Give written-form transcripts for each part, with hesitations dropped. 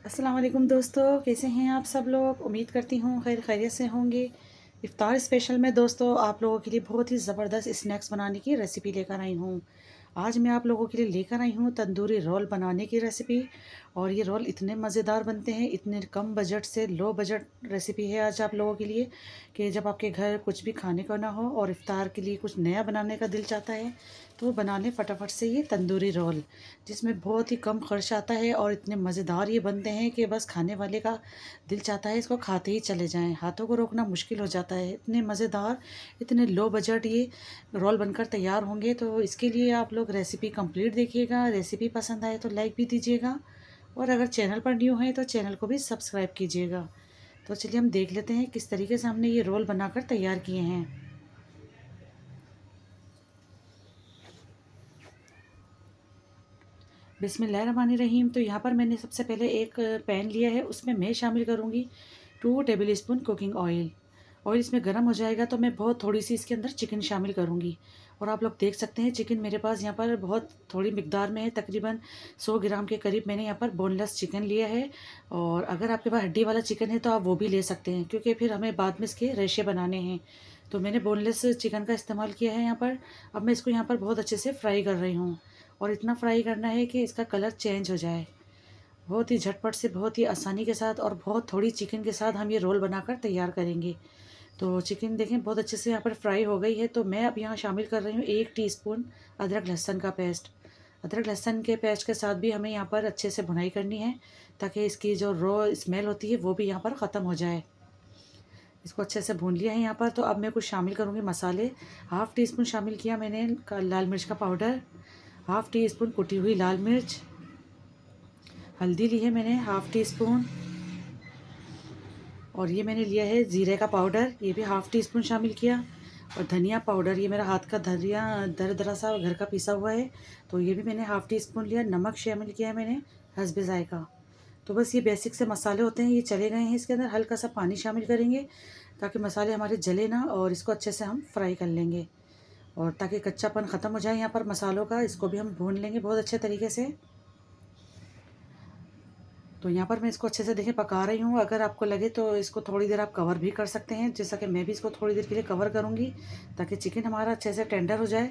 अस्सलाम वालेकुम दोस्तों, कैसे हैं आप सब लोग। उम्मीद करती हूँ खैर खैरियत से होंगे। इफ्तार स्पेशल में दोस्तों आप लोगों के लिए बहुत ही ज़बरदस्त स्नैक्स बनाने की रेसिपी लेकर आई हूँ। आज मैं आप लोगों के लिए लेकर आई हूँ तंदूरी रोल बनाने की रेसिपी। और ये रोल इतने मज़ेदार बनते हैं, इतने कम बजट से लो बजट रेसिपी है आज आप लोगों के लिए कि जब आपके घर कुछ भी खाने को ना हो और इफ्तार के लिए कुछ नया बनाने का दिल चाहता है तो बना लें फटाफट से ये तंदूरी रोल, जिसमें बहुत ही कम खर्च आता है और इतने मज़ेदार ये बनते हैं कि बस खाने वाले का दिल चाहता है इसको खाते ही चले जाएं, हाथों को रोकना मुश्किल हो जाता है। इतने मज़ेदार, इतने लो बजट ये रोल बनकर तैयार होंगे। तो इसके लिए आप लोग रेसिपी कंप्लीट देखिएगा। रेसिपी पसंद आए तो लाइक भी दीजिएगा और अगर चैनल पर न्यू है तो चैनल को भी सब्सक्राइब कीजिएगा। तो चलिए हम देख लेते हैं किस तरीके से हमने ये रोल बनाकर तैयार किए हैं। बिस्मिल्लाहिर्रहमानिर्रहीम। तो यहाँ पर मैंने सबसे पहले एक पैन लिया है, उसमें मैं शामिल करूँगी 2 table spoon cooking oil. Oil इसमें गर्म हो जाएगा तो मैं बहुत थोड़ी सी इसके अंदर चिकन शामिल करूँगी। और आप लोग देख सकते हैं चिकन मेरे पास यहाँ पर बहुत थोड़ी मिकदार में है, तकरीबन 100 ग्राम के करीब मैंने यहाँ पर बोनलेस चिकन लिया है। और अगर आपके पास हड्डी वाला चिकन है तो आप वो भी ले सकते हैं, क्योंकि फिर हमें बाद में इसके रेशे बनाने हैं। तो मैंने बोनलेस चिकन का इस्तेमाल किया है यहाँ पर। अब मैं इसको यहाँ पर बहुत अच्छे से फ्राई कर रही हूँ और इतना फ्राई करना है कि इसका कलर चेंज हो जाए। बहुत ही झटपट से, बहुत ही आसानी के साथ और बहुत थोड़ी चिकन के साथ हम ये रोल बनाकर तैयार करेंगे। तो चिकन देखें बहुत अच्छे से यहाँ पर फ्राई हो गई है। तो मैं अब यहाँ शामिल कर रही हूँ 1 टीस्पून अदरक लहसुन का पेस्ट। अदरक लहसुन के पेस्ट के साथ भी हमें यहाँ पर अच्छे से भुनाई करनी है, ताकि इसकी जो रॉ स्मेल होती है वो भी यहाँ पर ख़त्म हो जाए। इसको अच्छे से भून लिया है यहाँ पर। तो अब मैं कुछ शामिल करूँगी मसाले। हाफ़ टी स्पून शामिल किया मैंने लाल मिर्च का पाउडर, हाफ़ टी स्पून कुटी हुई लाल मिर्च। हल्दी ली है मैंने हाफ़ टी स्पून। और ये मैंने लिया है ज़ीरे का पाउडर, ये भी हाफ़ टी स्पून शामिल किया। और धनिया पाउडर, ये मेरा हाथ का धनिया दरदरा सा घर का पिसा हुआ है, तो ये भी मैंने हाफ़ टी स्पून लिया। नमक शामिल किया है मैंने हस्बे ज़ायक़ा। तो बस ये बेसिक से मसाले होते हैं, ये चले गए हैं। इसके अंदर हल्का सा पानी शामिल करेंगे ताकि मसाले हमारे जले ना, और इसको अच्छे से हम फ्राई कर लेंगे और ताकि कच्चापन ख़त्म हो जाए यहाँ पर मसालों का। इसको भी हम भून लेंगे बहुत अच्छे तरीके से। तो यहाँ पर मैं इसको अच्छे से देखें पका रही हूँ। अगर आपको लगे तो इसको थोड़ी देर आप कवर भी कर सकते हैं, जैसा कि मैं भी इसको थोड़ी देर के लिए कवर करूँगी ताकि चिकन हमारा अच्छे से टेंडर हो जाए।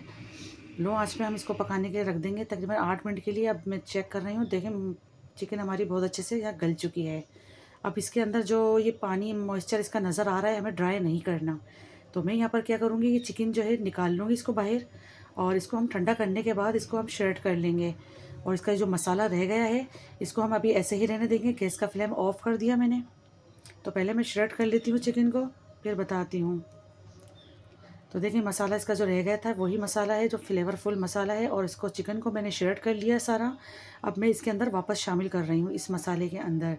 लो आंच पे हम इसको पकाने के लिए रख देंगे तकरीबन 8 मिनट के लिए। अब मैं चेक कर रही हूँ, देखें चिकन हमारी बहुत अच्छे से यहाँ गल चुकी है। अब इसके अंदर जो ये पानी मॉइस्चर इसका नज़र आ रहा है, हमें ड्राई नहीं करना। तो मैं यहाँ पर क्या करूँगी, ये चिकन जो है निकाल लूँगी इसको बाहर, और इसको हम ठंडा करने के बाद इसको हम श्रेड कर लेंगे। और इसका जो मसाला रह गया है इसको हम अभी ऐसे ही रहने देंगे। गैस का फ्लेम ऑफ कर दिया मैंने। तो पहले मैं श्रेड कर लेती हूँ चिकन को, फिर बताती हूँ। तो देखिए मसाला इसका जो रह गया था वही मसाला है जो फ्लेवरफुल मसाला है, और इसको चिकन को मैंने श्रेड कर लिया सारा। अब मैं इसके अंदर वापस शामिल कर रही हूँ इस मसाले के अंदर।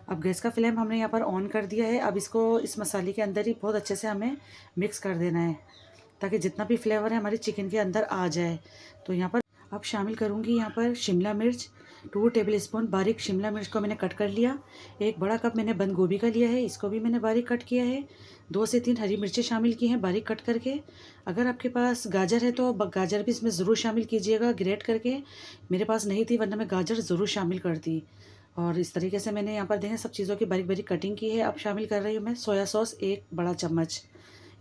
अब गैस का फ्लेम हमने यहाँ पर ऑन कर दिया है। अब इसको इस मसाले के अंदर ही बहुत अच्छे से हमें मिक्स कर देना है ताकि जितना भी फ्लेवर है हमारे चिकन के अंदर आ जाए। तो यहाँ पर अब शामिल करूँगी यहाँ पर शिमला मिर्च। 2 टेबल स्पून बारीक शिमला मिर्च को मैंने कट कर लिया। 1 बड़ा कप मैंने बंद गोभी का लिया है, इसको भी मैंने बारीक कट किया है। 2 से 3 हरी मिर्चें शामिल की हैं बारीक कट करके। अगर आपके पास गाजर है तो गाजर भी इसमें ज़रूर शामिल कीजिएगा ग्रेट करके। मेरे पास नहीं थी, वरना मैं गाजर ज़रूर शामिल करती। और इस तरीके से मैंने यहाँ पर देखें सब चीज़ों की बारीक बारीक कटिंग की है। अब शामिल कर रही हूँ मैं सोया सॉस 1 बड़ा चम्मच।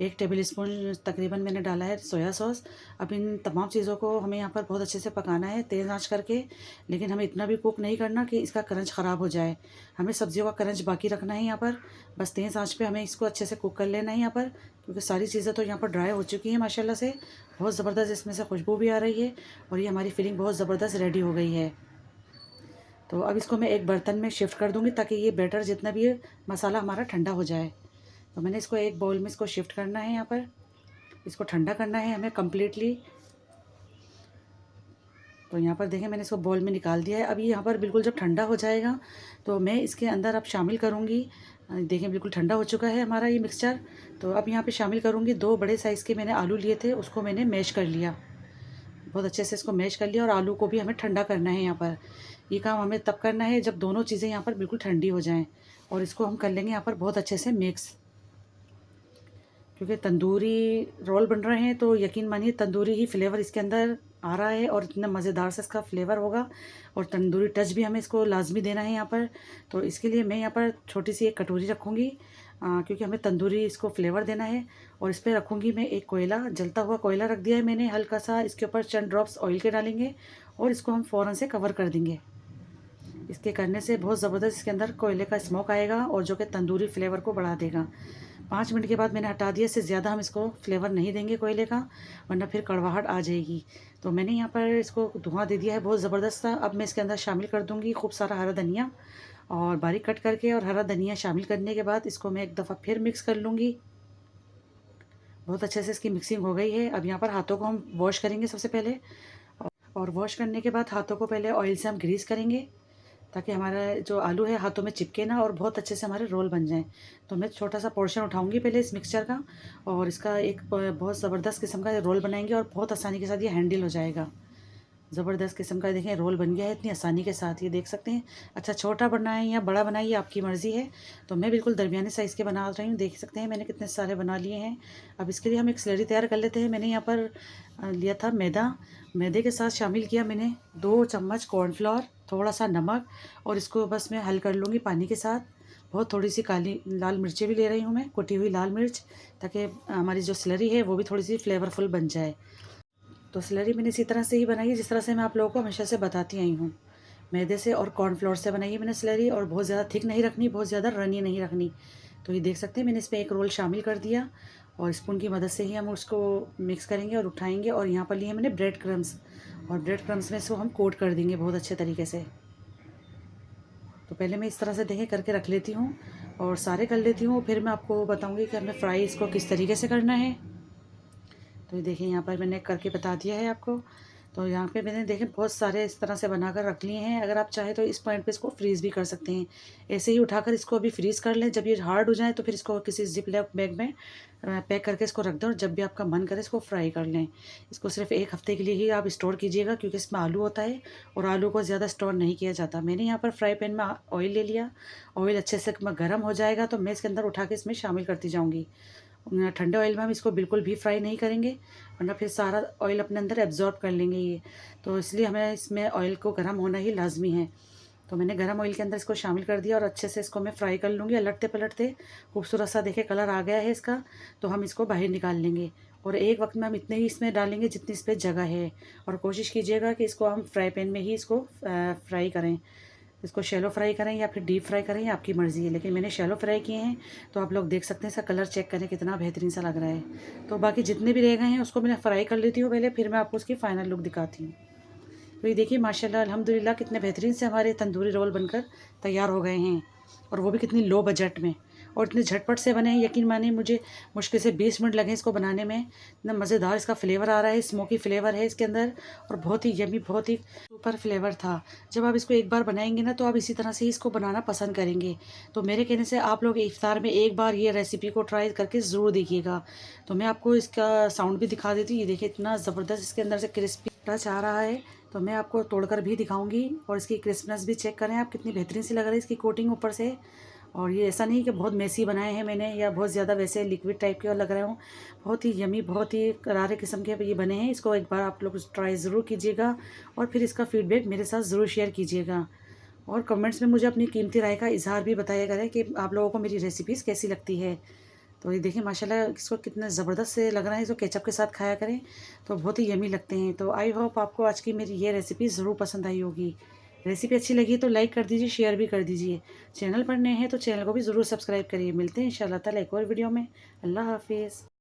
1 टेबल स्पून तकरीबन मैंने डाला है सोया सॉस। अब इन तमाम चीज़ों को हमें यहाँ पर बहुत अच्छे से पकाना है तेज़ आंच करके, लेकिन हमें इतना भी कुक नहीं करना कि इसका क्रंच ख़राब हो जाए। हमें सब्जियों का क्रंच बाकी रखना है यहाँ पर। बस तेज़ आंच पे हमें इसको अच्छे से कुक कर लेना है यहाँ पर, क्योंकि सारी चीज़ें तो यहाँ पर ड्राई हो चुकी हैं माशाल्लाह से। बहुत ज़बरदस्त इसमें से खुशबू भी आ रही है और ये हमारी फिलिंग बहुत ज़बरदस्त रेडी हो गई है। तो अब इसको मैं एक बर्तन में शिफ्ट कर दूँगी ताकि ये बैटर जितना भी है मसाला हमारा ठंडा हो जाए। तो मैंने इसको एक बाउल में इसको शिफ्ट करना है यहाँ पर। इसको ठंडा करना है हमें कम्प्लीटली। तो यहाँ पर देखें मैंने इसको बाउल में निकाल दिया है। अभी यहाँ पर बिल्कुल जब ठंडा हो जाएगा तो मैं इसके अंदर अब शामिल करूँगी, देखें बिल्कुल ठंडा हो चुका है हमारा ये मिक्सचर। तो अब यहाँ पे शामिल करूँगी 2 बड़े साइज़ के मैंने आलू लिए थे, उसको मैंने मैश कर लिया। बहुत अच्छे से इसको मैश कर लिया और आलू को भी हमें ठंडा करना है यहाँ पर। ये काम हमें तब करना है जब दोनों चीज़ें यहाँ पर बिल्कुल ठंडी हो जाएँ, और इसको हम कर लेंगे यहाँ पर बहुत अच्छे से मिक्स। क्योंकि तंदूरी रोल बन रहे हैं तो यकीन मानिए तंदूरी ही फ्लेवर इसके अंदर आ रहा है और इतना मज़ेदार से इसका फ्लेवर होगा और तंदूरी टच भी हमें इसको लाजमी देना है यहाँ पर। तो इसके लिए मैं यहाँ पर छोटी सी एक कटोरी रखूँगी, क्योंकि हमें तंदूरी इसको फ्लेवर देना है। और इस पर रखूँगी मैं एक कोयला, जलता हुआ कोयला रख दिया है मैंने हल्का सा। इसके ऊपर चंद ड्रॉप्स ऑयल के डालेंगे और इसको हम फ़ौरन से कवर कर देंगे। इसके करने से बहुत ज़बरदस्त इसके अंदर कोयले का स्मोक आएगा और जो कि तंदूरी फ्लेवर को बढ़ा देगा। 5 मिनट के बाद मैंने हटा दिया, इससे ज़्यादा हम इसको फ्लेवर नहीं देंगे कोयले का, वरना फिर कड़वाहट आ जाएगी। तो मैंने यहाँ पर इसको धुआं दे दिया है बहुत ज़बरदस्त सा। अब मैं इसके अंदर शामिल कर दूँगी खूब सारा हरा धनिया और बारीक कट करके, और हरा धनिया शामिल करने के बाद इसको मैं एक दफ़ा फिर मिक्स कर लूँगी। बहुत अच्छे से इसकी मिक्सिंग हो गई है। अब यहाँ पर हाथों को हम वॉश करेंगे सबसे पहले, और वॉश करने के बाद हाथों को पहले ऑयल से हम ग्रीस करेंगे ताकि हमारा जो आलू है हाथों में चिपके ना और बहुत अच्छे से हमारे रोल बन जाएं। तो मैं छोटा सा पोर्शन उठाऊंगी पहले इस मिक्सचर का, और इसका एक बहुत ज़बरदस्त किस्म का रोल बनाएंगे और बहुत आसानी के साथ ये हैंडल हो जाएगा। ज़बरदस्त किस्म का देखें रोल बन गया है इतनी आसानी के साथ, ये देख सकते हैं। अच्छा, छोटा बनाएं या बड़ा बनाइए, आपकी मर्ज़ी है। तो मैं बिल्कुल दरमियाने साइज़ के बना रही हूँ, देख सकते हैं मैंने कितने सारे बना लिए हैं। अब इसके लिए हम एक स्लरी तैयार कर लेते हैं। मैंने यहाँ पर लिया था मैदा, मैदे के साथ शामिल किया मैंने 2 चम्मच कॉर्नफ्लोर, थोड़ा सा नमक, और इसको बस मैं हल कर लूँगी पानी के साथ। बहुत थोड़ी सी काली लाल मिर्चें भी ले रही हूँ मैं, कुटी हुई लाल मिर्च, ताकि हमारी जो स्लरी है वो भी थोड़ी सी फ्लेवरफुल बन जाए। तो स्लरी मैंने इसी तरह से ही बनाई है जिस तरह से मैं आप लोगों को हमेशा से बताती आई हूँ। मैदे से और कॉर्नफ्लोर से बनाई है मैंने स्लरी, और बहुत ज़्यादा थिक नहीं रखनी, बहुत ज़्यादा रनी नहीं रखनी। तो ये देख सकते हैं मैंने इसमें एक रोल शामिल कर दिया, और स्पून की मदद से ही हम उसको मिक्स करेंगे और उठाएंगे। और यहाँ पर लिए मैंने ब्रेड क्रम्स, और ब्रेड क्रम्स में इसको हम कोट कर देंगे बहुत अच्छे तरीके से। तो पहले मैं इस तरह से देखें करके रख लेती हूँ और सारे कर लेती हूँ, फिर मैं आपको बताऊँगी कि हमें फ्राई इसको किस तरीके से करना है। तो ये देखिए यहाँ पर मैंने करके बता दिया है आपको। तो यहाँ पे मैंने देखें बहुत सारे इस तरह से बनाकर रख लिए हैं। अगर आप चाहें तो इस पॉइंट पे इसको फ्रीज़ भी कर सकते हैं। ऐसे ही उठाकर इसको अभी फ्रीज़ कर लें, जब ये हार्ड हो जाए तो फिर इसको किसी जिप लॉक बैग में पैक करके इसको रख दें, और जब भी आपका मन करे इसको फ्राई कर लें। इसको सिर्फ 1 हफ़्ते के लिए ही आप स्टोर कीजिएगा, क्योंकि इसमें आलू होता है और आलू को ज़्यादा स्टोर नहीं किया जाता। मैंने यहाँ पर फ्राई पैन में ऑयल ले लिया, ऑयल अच्छे से गर्म हो जाएगा तो मैं इसके अंदर उठा के इसमें शामिल करती जाऊँगी। ठंडे ऑयल में हम इसको बिल्कुल भी फ्राई नहीं करेंगे, वरना फिर सारा ऑयल अपने अंदर एब्जॉर्ब कर लेंगे ये। तो इसलिए हमें इसमें ऑयल को गर्म होना ही लाजमी है। तो मैंने गर्म ऑयल के अंदर इसको शामिल कर दिया और अच्छे से इसको मैं फ्राई कर लूँगी अलटते पलटते। खूबसूरत सा देखे कलर आ गया है इसका, तो हम इसको बाहर निकाल लेंगे। और एक वक्त में हम इतने ही इसमें डालेंगे जितनी इस पर जगह है, और कोशिश कीजिएगा कि इसको हम फ्राई पैन में ही इसको फ्राई करें। इसको शैलो फ्राई करें या फिर डीप फ्राई करें, ये आपकी मर्ज़ी है, लेकिन मैंने शैलो फ्राई किए हैं। तो आप लोग देख सकते हैं इसका कलर चेक करें कितना बेहतरीन सा लग रहा है। तो बाकी जितने भी रह गए हैं उसको मैंने फ्राई कर लेती हूँ पहले, फिर मैं आपको उसकी फ़ाइनल लुक दिखाती हूँ। तो ये देखिए माशाल्लाह अल्हम्दुलिल्लाह कितने बेहतरीन से हमारे तंदूरी रोल बनकर तैयार हो गए हैं, और वो भी कितनी लो बजट में, और इतने झटपट से बने हैं। यकीन मानिए मुझे मुश्किल से 20 मिनट लगे इसको बनाने में। इतना मज़ेदार इसका फ्लेवर आ रहा है, स्मोकी फ्लेवर है इसके अंदर, और बहुत ही यमी, बहुत ही सुपर फ्लेवर था। जब आप इसको एक बार बनाएंगे ना तो आप इसी तरह से ही इसको बनाना पसंद करेंगे। तो मेरे कहने से आप लोग इफ्तार में एक बार ये रेसिपी को ट्राई करके ज़रूर देखिएगा। तो मैं आपको इसका साउंड भी दिखा देती हूँ। ये देखिए इतना ज़बरदस्त इसके अंदर से क्रिस्पी टच आ रहा है। तो मैं आपको तोड़कर भी दिखाऊंगी, और इसकी क्रिस्पनेस भी चेक करें आप, कितनी बेहतरीन सी लग रही है इसकी कोटिंग ऊपर से। और ये ऐसा नहीं कि बहुत मेसी बनाए हैं मैंने, या बहुत ज़्यादा वैसे लिक्विड टाइप के लग रहे हों। बहुत ही यमी, बहुत ही करारे किस्म के ये बने हैं। इसको एक बार आप लोग ट्राई ज़रूर कीजिएगा, और फिर इसका फीडबैक मेरे साथ ज़रूर शेयर कीजिएगा, और कमेंट्स में मुझे अपनी कीमती राय का इजहार भी बताया करें कि आप लोगों को मेरी रेसिपीज़ कैसी लगती है। तो ये देखिए माशाल्लाह इसको कितने ज़बरदस्त से लग रहा है। इसको केचप के साथ खाया करें तो बहुत ही यमी लगते हैं। तो आई होप आपको आज की मेरी ये रेसिपी ज़रूर पसंद आई होगी। रेसिपी अच्छी लगी तो लाइक कर दीजिए, शेयर भी कर दीजिए। चैनल पर नए हैं तो चैनल को भी ज़रूर सब्सक्राइब करिए। मिलते हैं इंशाल्लाह ताला एक और वीडियो में। अल्लाह हाफिज़।